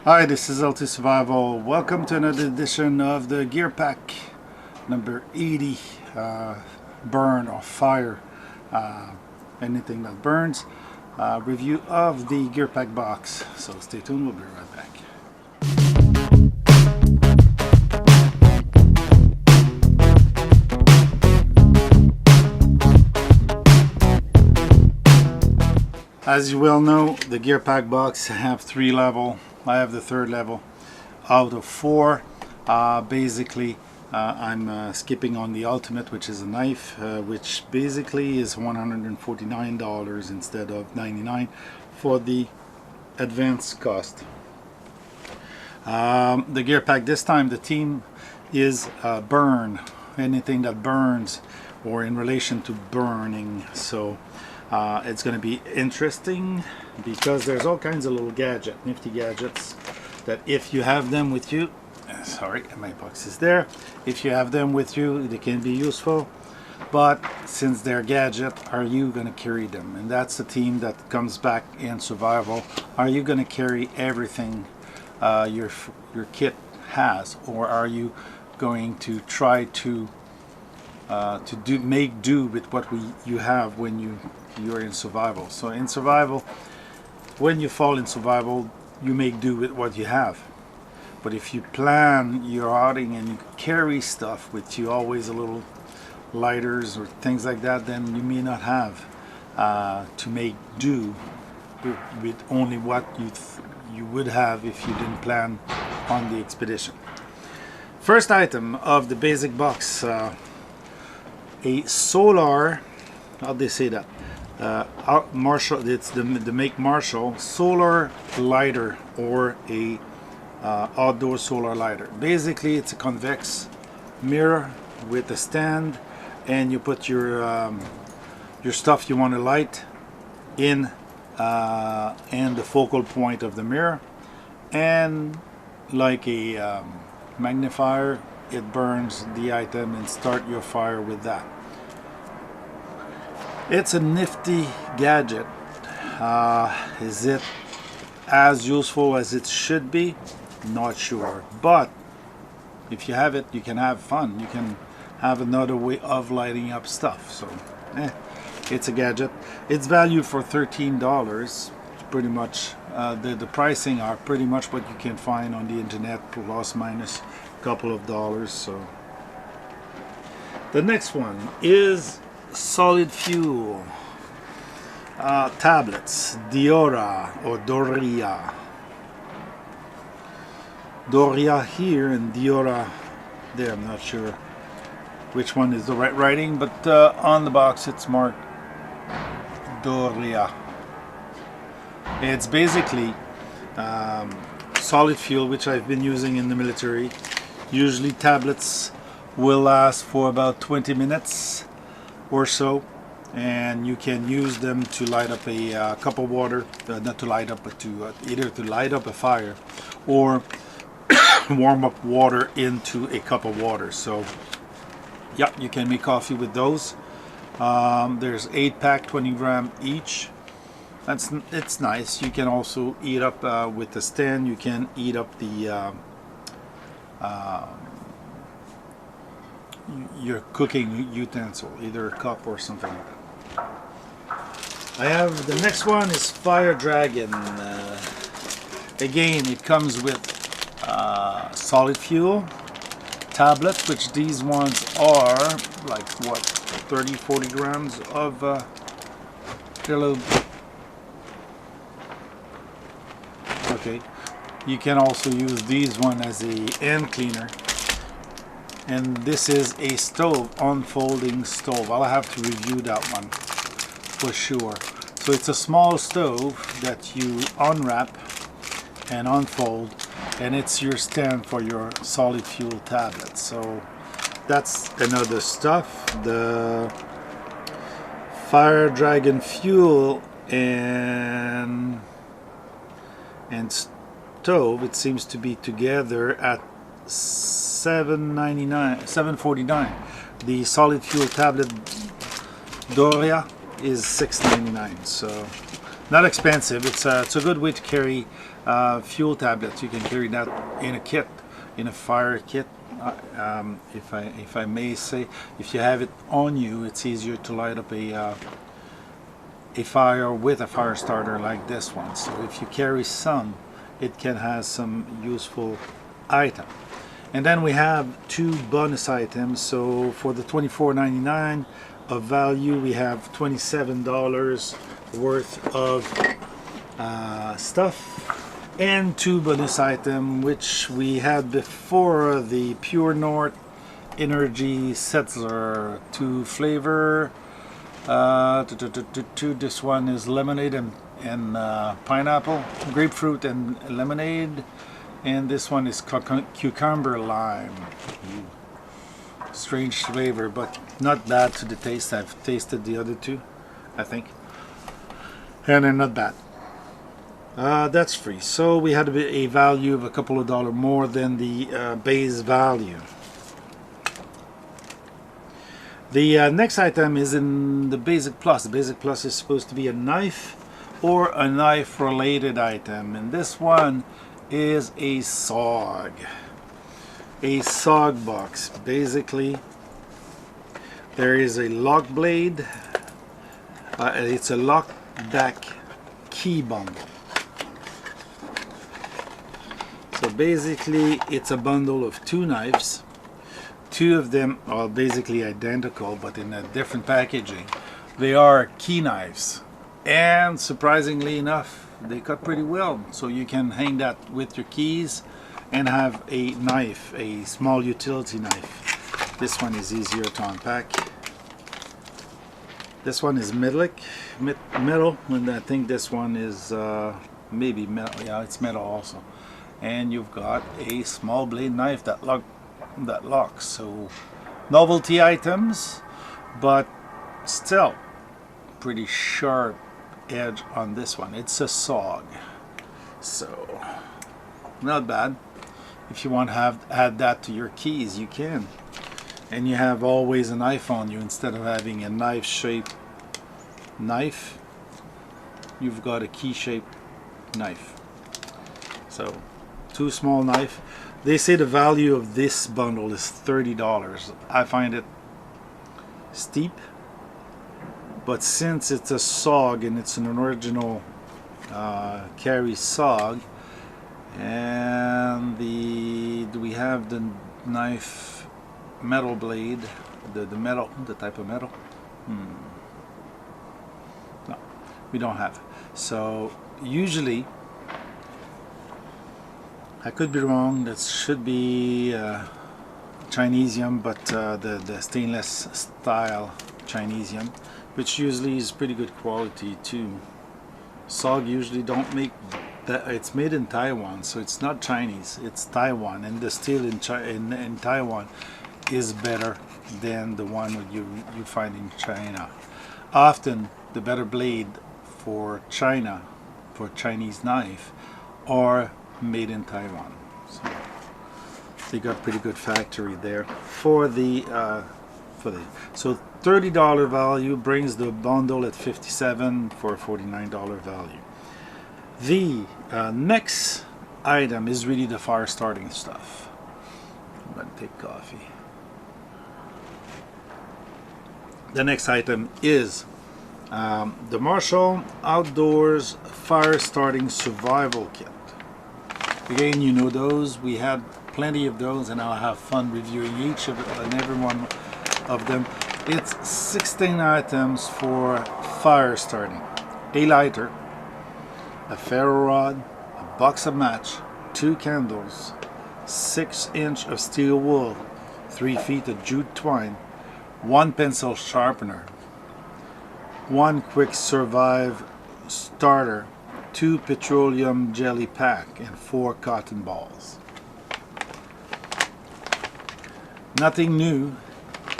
Hi, this is LT Survival. Welcome to another edition of the Gear Pack number 80. Burn or fire, anything that burns. Review of the Gear Pack box. So stay tuned, we'll be right back. As you well know, the Gear Pack box have 3 levels. I have the 3rd level out of 4. Basically, I'm skipping on the ultimate, which is a knife, which basically is $149 instead of $99 for the advanced cost. The Gear Pack this time, the theme is burn, anything that burns or in relation to burning. So it's going to be interesting because there's all kinds of little nifty gadgets that if you have them with you, sorry, my box is there, if you have them with you, they can be useful. But since they're gadget, are you going to carry them? And that's the theme that comes back in survival. Are you going to carry everything your kit has, or are you going to try to make do with what you have when you're in survival? So in survival, when you fall in survival, you make do with what you have. But if you plan your outing and you carry stuff with you, always a little lighters or things like that, then you may not have to make do with only what you would have if you didn't plan on the expedition. First item of the basic box, a solar, how do they say that? Marshall, it's the make Marshall solar lighter, or a outdoor solar lighter. Basically, it's a convex mirror with a stand, and you put your stuff you want to light in the focal point of the mirror, and like a magnifier, it burns the item and start your fire with that. It's a nifty gadget. Is it as useful as it should be? Not sure, but if you have it, you can have fun. You can have another way of lighting up stuff. So it's a gadget. It's valued for $13. Pretty much the pricing are pretty much what you can find on the internet, plus minus a couple of dollars. So the next one is solid fuel tablets, Diora or Doria. Doria here and Diora there. I'm not sure which one is the right writing, but on the box it's marked Doria. It's basically solid fuel, which I've been using in the military. Usually tablets will last for about 20 minutes or so, and you can use them to light up a cup of water, not to light up, but to either to light up a fire or warm up water into a cup of water. So yeah, you can make coffee with those. There's 8-pack, 20 gram each. It's nice. You can also eat up with the stand. You can eat up the your cooking utensil, either a cup or something like that. I have the next one is Fire Dragon. Again, it comes with solid fuel tablets, which these ones are like what, 30-40 grams of okay. You can also use these one as a hand cleaner. And this is a stove, unfolding stove. I'll have to review that one for sure. So it's a small stove that you unwrap and unfold, and it's your stand for your solid fuel tablet. So that's another stuff. The Fire Dragon fuel and stove, it seems to be together at $7.49. The solid fuel tablet Doria is $6.99. So Not expensive. It's a good way to carry fuel tablets. You can carry that in a kit, in a fire kit. If I may say, if you have it on you, it's easier to light up a fire with a fire starter like this one. So if you carry some, it can have some useful item. And then we have two bonus items. So for the $24.99 of value, we have $27 worth of stuff, and two bonus items which we had before: the Pure North Energy Settler 2 flavor. This one is lemonade and pineapple, grapefruit and lemonade, and this one is cucumber lime. Strange flavor, but not bad to the taste. I've tasted the other two, I think, and they're not bad. That's free, so we had a value of a couple of dollars more than the base value. The next item is in the Basic Plus. The Basic Plus is supposed to be a knife or a knife related item, and this one is a SOG. A SOG box. Basically, there is a lock blade. It's a lock back key bundle. So basically, it's a bundle of two knives. Two of them are basically identical, but in a different packaging. They are key knives, and surprisingly enough, they cut pretty well. So you can hang that with your keys and have a knife, a small utility knife. This one is easier to unpack. This one is metal, and I think this one is maybe metal. Yeah, it's metal also. And you've got a small blade knife that locks. So novelty items, but still pretty sharp edge on this one. It's a SOG, so not bad. If you want to add that to your keys, you can, and you have always a knife on you. Instead of having a knife shaped knife, you've got a key shaped knife. So two small knife. They say the value of this bundle is $30. I find it steep, but since it's a SOG and it's an original carry SOG, and do we have the knife metal blade, the type of metal? No, we don't have. So usually, I could be wrong, that should be Chinesium, but the stainless style Chinesium, which usually is pretty good quality too. SOG usually don't make that. It's made in Taiwan, so it's not Chinese, it's Taiwan, and the steel in Taiwan is better than the one you find in China. Often the better blade for China, for Chinese knife, are made in Taiwan. So they got pretty good factory there for the so $30 value brings the bundle at $57 for a $49 value. The next item is really the fire starting stuff. I'm gonna take coffee. The next item is the Marshall Outdoors Fire Starting Survival Kit. Again, you know those. We had plenty of those, and I'll have fun reviewing each of and every one of them. It's 16 items for fire starting: a lighter, a ferro rod, a box of match, 2 candles, 6 inch of steel wool, 3 feet of jute twine, 1 pencil sharpener, 1 quick survive starter, 2 petroleum jelly pack, and 4 cotton balls. Nothing new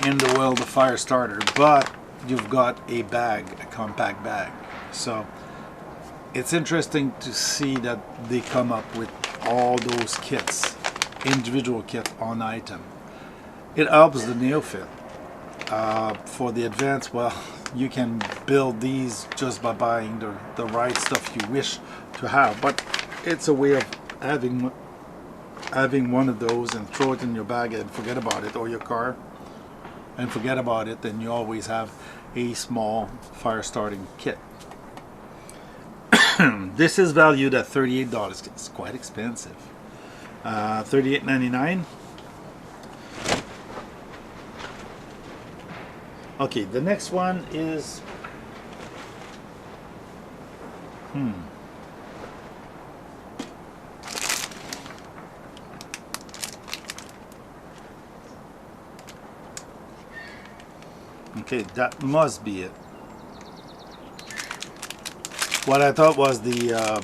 in the world of fire starter, but you've got a bag, a compact bag. So it's interesting to see that they come up with all those kits, individual kit on item. It helps the neophyte. For the advanced, well, you can build these just by buying the right stuff you wish to have. But it's a way of having one of those and throw it in your bag and forget about it, or your car and forget about it, and you always have a small fire starting kit. This is valued at $38. It's quite expensive. $38.99. Okay, the next one is okay, that must be it. What I thought was the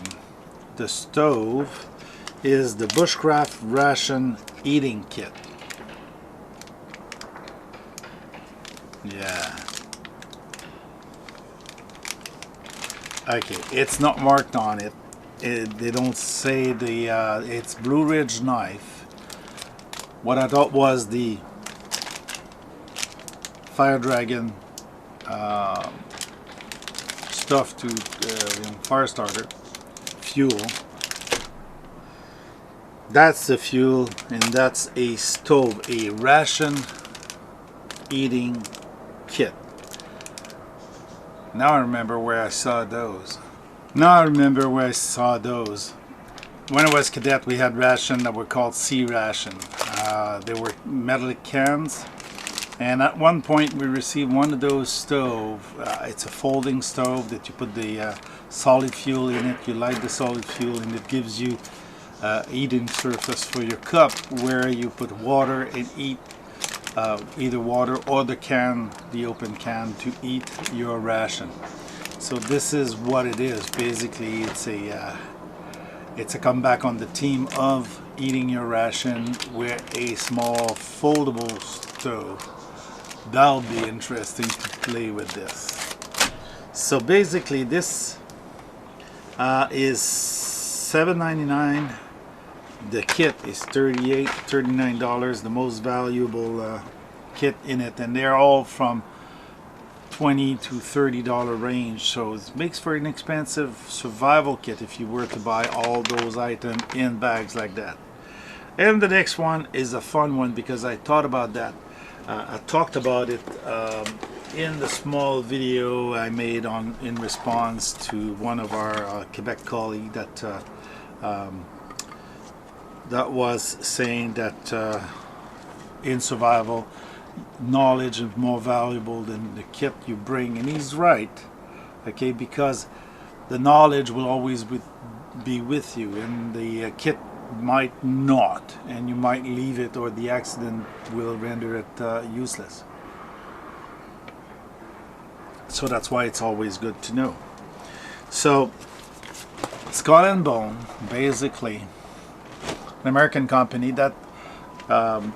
stove is the Bushcraft Ration Eating Kit. Yeah. Okay, it's not marked on it. They don't say it's Blue Ridge knife. What I thought was the Fire Dragon stuff to fire starter fuel. That's the fuel, and that's a stove, a ration eating kit. Now I remember where I saw those. When I was cadet, we had ration that were called C ration. They were metallic cans. And at one point we received one of those stoves. It's a folding stove that you put the solid fuel in it. You light the solid fuel and it gives you eating surface for your cup where you put water and eat either water or the can, the open can, to eat your ration. So this is what it is. Basically it's a comeback on the theme of eating your ration with a small foldable stove. That'll be interesting to play with this. So basically this is $7.99. The kit is $39, the most valuable kit in it, and they're all from $20 to $30 range, so it makes for an expensive survival kit if you were to buy all those items in bags like that. And the next one is a fun one because I thought about that. I talked about it in the small video I made in response to one of our Quebec colleagues that was saying that in survival, knowledge is more valuable than the kit you bring, and he's right. Okay, because the knowledge will always be with you, and the kit might not, and you might leave it, or the accident will render it useless. So that's why it's always good to know. So Skull and Bone, basically an American company that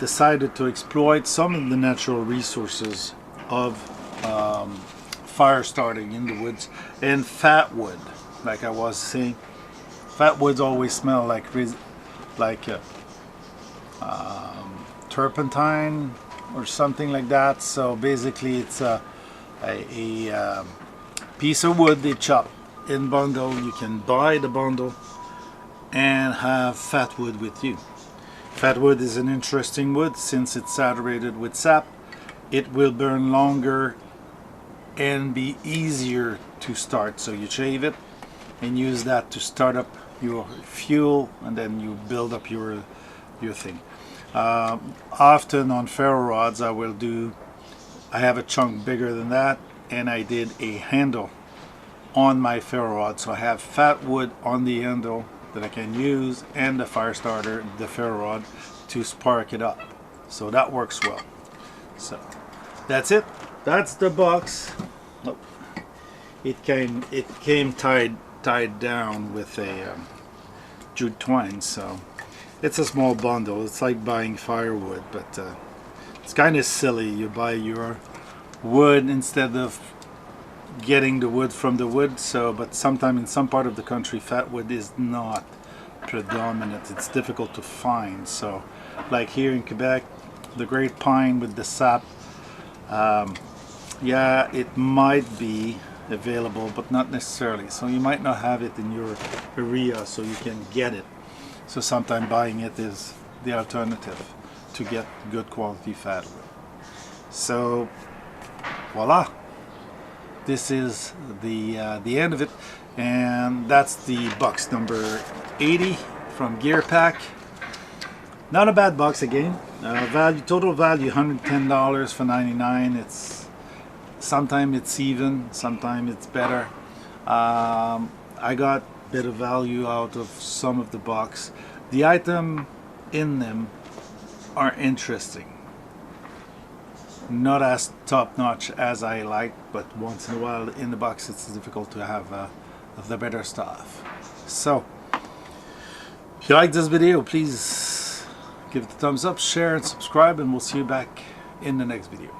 decided to exploit some of the natural resources of fire starting in the woods, and fat wood. Like I was saying, fat woods always smell like turpentine or something like that. So basically it's a piece of wood they chop in bundle. You can buy the bundle and have fat wood with you. Fat wood is an interesting wood since it's saturated with sap. It will burn longer and be easier to start. So you shave it and use that to start up your fuel, and then you build up your thing. Often on ferro rods I have a chunk bigger than that, and I did a handle on my ferro rod, so I have fat wood on the handle that I can use, and the fire starter, the ferro rod, to spark it up. So that works well. So that's it. That's the box. Oh, it came tied down with a jute twine, so it's a small bundle. It's like buying firewood, but it's kind of silly. You buy your wood instead of getting the wood from the wood. So, but sometimes in some part of the country, fat wood is not predominant. It's difficult to find. So, like here in Quebec, the great pine with the sap yeah, it might be available, but not necessarily. So you might not have it in your area, so you can get it. So sometimes buying it is the alternative to get good quality fat oil. So voila, this is the end of it, and that's the box number 80 from Gearpack. Not a bad box again. Total value $110 for 99. It's sometimes it's even, sometimes it's better. I got a bit of value out of some of the box. The item in them are interesting. Not as top notch as I like, but once in a while in the box it's difficult to have the better stuff. So if you like this video, please give it a thumbs up, share and subscribe, and we'll see you back in the next video.